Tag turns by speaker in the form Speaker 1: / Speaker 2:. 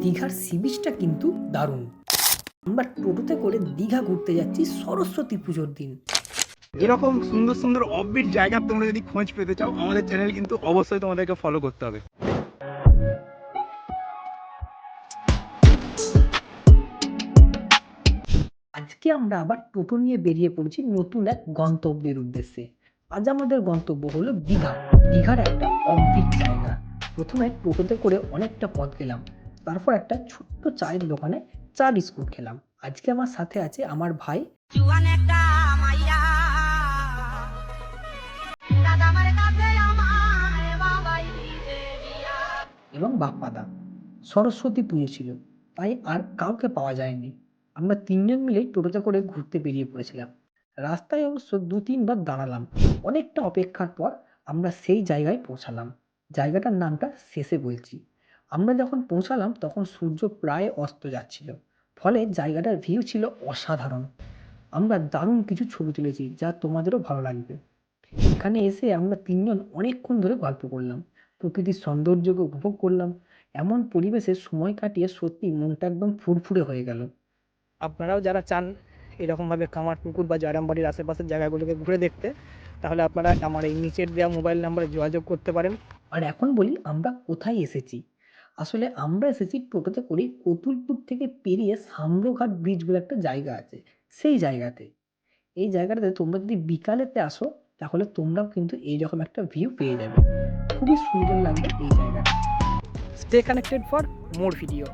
Speaker 1: দীঘার সি বিচটা কিন্তু দারুণ। আমরা টোটোতে করে দীঘা ঘুরতে যাচ্ছি সরস্বতী পুজোর দিন।
Speaker 2: এরকম সুন্দর সুন্দর অফবিট জায়গা তোমরা যদি খোঁজ পেতে চাও, আমাদের চ্যানেল কিন্তু অবশ্যই তোমাদেরকে ফলো করতে হবে।
Speaker 1: আজকে আমরা আবার টোটো নিয়ে বেরিয়ে পড়েছি নতুন এক গন্তব্যের উদ্দেশ্যে। আজ আমাদের গন্তব্য হলো দীঘা। দীঘার একটা অদ্ভুত জায়গা। প্রথমে টোটোতে করে অনেকটা পথ গেলাম, তারপর একটা ছোট্ট চায়ের দোকানে চা বিস্কুট খেলাম। আজকে আমার সাথে আছে আমার ভাই
Speaker 3: জুয়ান একটা মাইয়া দাদামার কাছে আমায় বাবাই দিতে বিয়া।
Speaker 1: এবং বাপ্পাদা। সরস্বতী পুজো ছিল, তাই আর কাউকে পাওয়া যায়নি। আমরা তিনজন মিলে টোটোতে করে ঘুরতে বেরিয়ে পড়েছিলাম। রাস্তায় অবশ্য দু তিনবার দাঁড়ালাম। অনেকটা অপেক্ষার পর আমরা সেই জায়গায় পৌঁছালাম। জায়গাটার নামটা শেষে বলছি। আমরা যখন পৌঁছালাম তখন সূর্য প্রায় অস্ত যাচ্ছিল, ফলে জায়গাটার ভিউ ছিল অসাধারণ। আমরা দারুণ কিছু ছবি তুলেছি, যা তোমাদেরও ভালো লাগবে। এখানে এসে আমরা তিনজন অনেকক্ষণ ধরে গল্প করলাম, প্রকৃতির সৌন্দর্যকে উপভোগ করলাম। এমন পরিবেশে সময় কাটিয়ে সত্যি মনটা একদম ফুরফুরে হয়ে গেল।
Speaker 4: আপনারাও যারা চান এরকমভাবে কামারপুকুর বা জয়রামবাড়ির আশেপাশের জায়গাগুলোকে ঘুরে দেখতে, তাহলে আপনারা আমার এই নিচের দেওয়া মোবাইল নাম্বারে যোগাযোগ করতে পারেন।
Speaker 1: আর এখন বলি আমরা কোথায় এসেছি। আসলে আমরা এসেছি টোটোতে করে কতুলপুর থেকে পেরিয়ে সাম্রঘাট ব্রিজ বলে একটা জায়গা আছে, সেই জায়গাতে। এই জায়গাটাতে তোমরা যদি বিকালেতে আসো, তাহলে তোমরাও কিন্তু এইরকম একটা ভিউ পেয়ে যাবে। খুবই সুন্দর লাগবে এই জায়গাটা।
Speaker 4: Stay connected for more video.